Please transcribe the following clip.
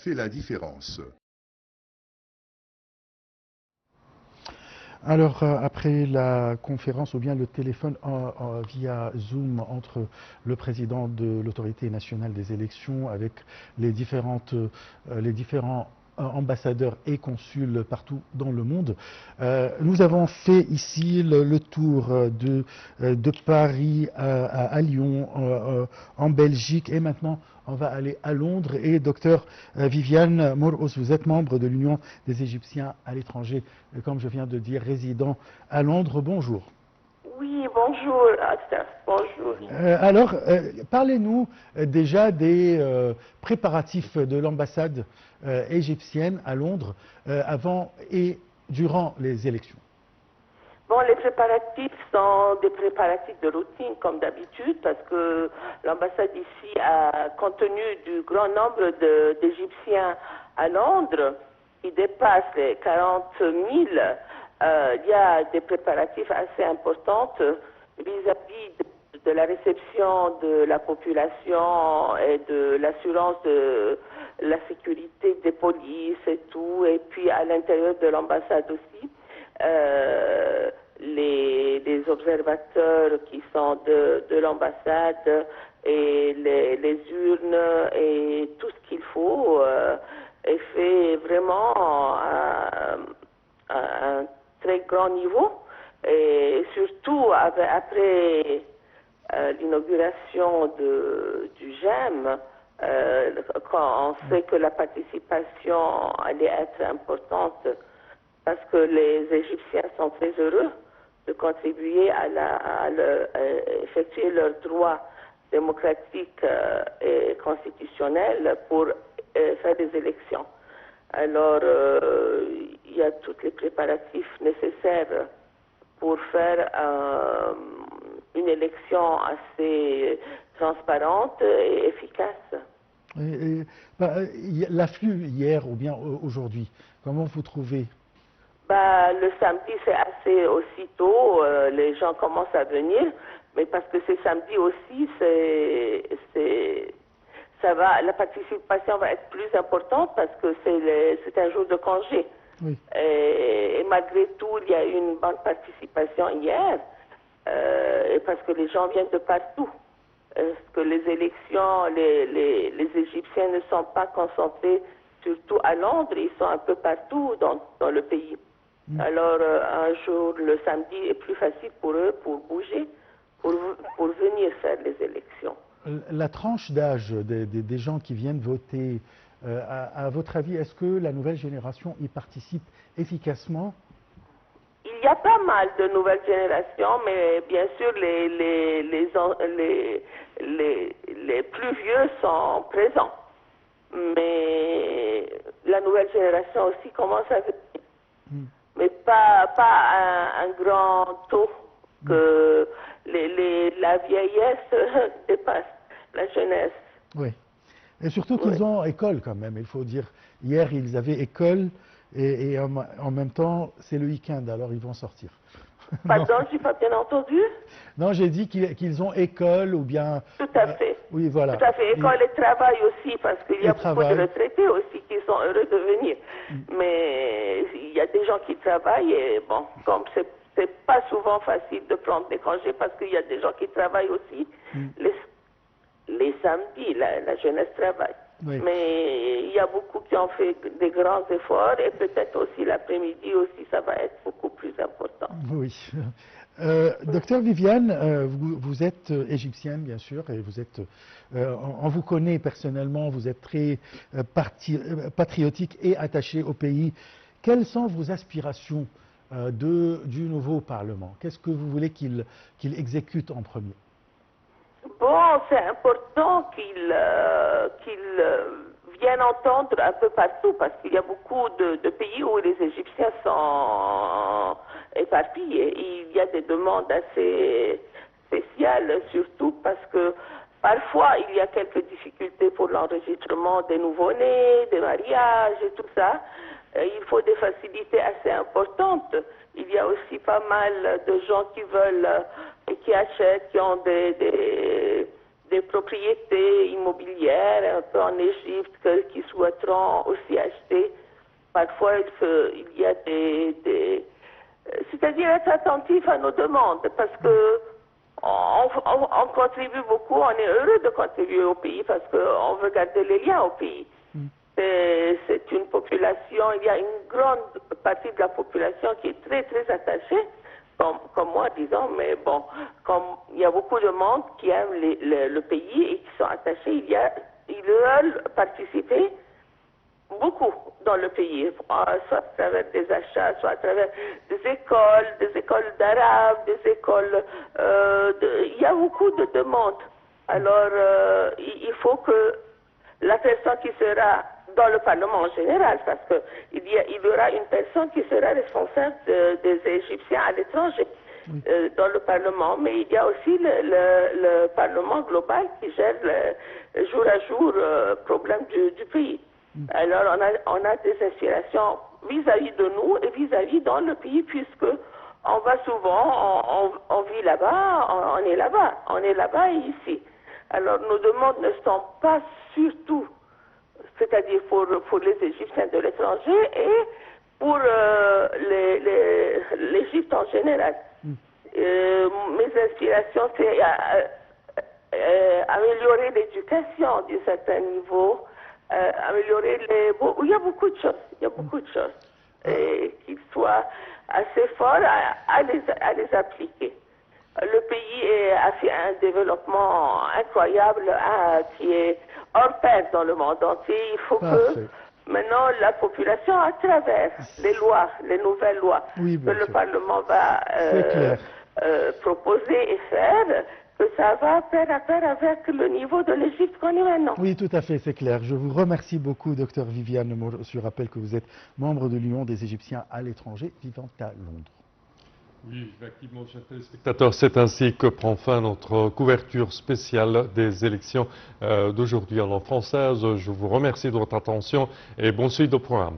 fait la différence. Alors, après la conférence ou bien le téléphone via Zoom entre le président de l'Autorité nationale des élections avec les différents ambassadeurs et consuls partout dans le monde, nous avons fait ici le tour de Paris à Lyon, en Belgique, et maintenant on va aller à Londres. Et docteur Viviane Morous, vous êtes membre de l'Union des Égyptiens à l'étranger, comme je viens de dire, résident à Londres. Bonjour. Oui, bonjour, Asaf. Bonjour. Alors, parlez-nous déjà des préparatifs de l'ambassade égyptienne à Londres avant et durant les élections. Bon, les préparatifs sont des préparatifs de routine, comme d'habitude, parce que l'ambassade ici, compte tenu du grand nombre d'Égyptiens à Londres, qui dépasse les 40 000, il y a des préparatifs assez importants vis-à-vis de la réception de la population et de l'assurance de la sécurité des polices et tout, et puis à l'intérieur de l'ambassade aussi. Les observateurs qui sont de l'ambassade et les urnes et tout ce qu'il faut est fait vraiment à un très grand niveau, et surtout après l'inauguration du GEM, quand on sait que la participation allait être importante, parce que les Égyptiens sont très heureux de contribuer à effectuer leurs droits démocratiques et constitutionnels pour faire des élections. Alors, il y a tous les préparatifs nécessaires pour faire une élection assez transparente et efficace. L'afflux hier ou bien aujourd'hui, comment vous trouvez? Le samedi, c'est assez aussitôt, les gens commencent à venir, mais parce que c'est samedi aussi, la participation va être plus importante parce que c'est un jour de congé. Oui. Et malgré tout, il y a eu une bonne participation hier, parce que les gens viennent de partout. Parce que les élections, les Égyptiens ne sont pas concentrés surtout à Londres, ils sont un peu partout dans le pays. Alors, un jour, le samedi est plus facile pour eux pour bouger, pour venir faire les élections. La tranche d'âge des gens qui viennent voter, à votre avis, est-ce que la nouvelle génération y participe efficacement? Il y a pas mal de nouvelles générations, mais bien sûr, les plus vieux sont présents. Mais la nouvelle génération aussi commence à venir. Mais pas un grand taux que la vieillesse dépasse la jeunesse. Oui. Et surtout qu'ils ont école quand même, il faut dire. Hier, ils avaient école et en même temps, c'est le week-end, alors ils vont sortir. Pardon, je n'ai pas bien entendu? Non, j'ai dit qu'ils ont école ou bien... Tout à fait. Oui, voilà. Tout à fait. École et travail aussi, parce qu'il y a beaucoup de retraités aussi qui sont heureux de venir. Mais il y a des gens qui travaillent et bon, comme c'est pas souvent facile de prendre des congés parce qu'il y a des gens qui travaillent aussi les samedis, la jeunesse travaille. Oui. Mais il y a beaucoup qui ont fait des grands efforts et peut-être aussi l'après-midi aussi, ça va être beaucoup plus important. Oui. Docteur Viviane, vous êtes égyptienne, bien sûr, et vous êtes, on vous connaît personnellement, vous êtes très patriotique et attaché au pays. Quelles sont vos aspirations du nouveau Parlement? Qu'est-ce que vous voulez qu'il exécute en premier? Bon, c'est important qu'il vienne entendre un peu partout, parce qu'il y a beaucoup de pays où les Égyptiens sont éparpillés. Il y a des demandes assez spéciales, surtout parce que parfois il y a quelques difficultés pour l'enregistrement des nouveau-nés, des mariages et tout ça. Il faut des facilités assez importantes. Il y a aussi pas mal de gens qui veulent et qui achètent, qui ont des des propriétés immobilières un peu en Égypte qui souhaiteront aussi acheter. Parfois, il y a c'est-à-dire être attentif à nos demandes, parce que on contribue beaucoup, on est heureux de contribuer au pays parce qu'on veut garder les liens au pays. C'est une population, il y a une grande partie de la population qui est très très attachée, comme moi disons, mais bon, comme il y a beaucoup de monde qui aime le pays et qui sont attachés, ils veulent participer beaucoup dans le pays, soit à travers des achats, soit à travers des écoles d'arabe, des écoles, il y a beaucoup de demandes. Alors, il faut que la personne qui sera dans le Parlement en général, parce qu'il y aura une personne qui sera responsable des Égyptiens à l'étranger dans le Parlement, mais il y a aussi le Parlement global qui gère jour à jour problème du pays. Alors on a des inspirations vis-à-vis de nous et vis-à-vis dans le pays, puisque on va souvent, on vit là-bas, on est là-bas et ici. Alors nos demandes ne sont pas surtout, c'est-à-dire pour les Égyptiens de l'étranger et pour l'Égypte en général. Mes inspirations, c'est améliorer l'éducation d'un certain niveau, améliorer il y a beaucoup de choses, et qu'ils soient assez forts à les appliquer. Le pays a fait un développement incroyable qui est hors pair dans le monde entier. Il faut que maintenant la population, à travers les lois, les nouvelles lois que le Parlement va proposer et faire, que ça va pair à pair avec le niveau de l'Égypte qu'on est maintenant. Oui, tout à fait, c'est clair. Je vous remercie beaucoup, Dr Viviane Moreau. Je rappelle que vous êtes membre de l'Union des Égyptiens à l'étranger vivant à Londres. Oui, effectivement, chers téléspectateurs, c'est ainsi que prend fin notre couverture spéciale des élections d'aujourd'hui en langue française. Je vous remercie de votre attention et bonne suite au programme.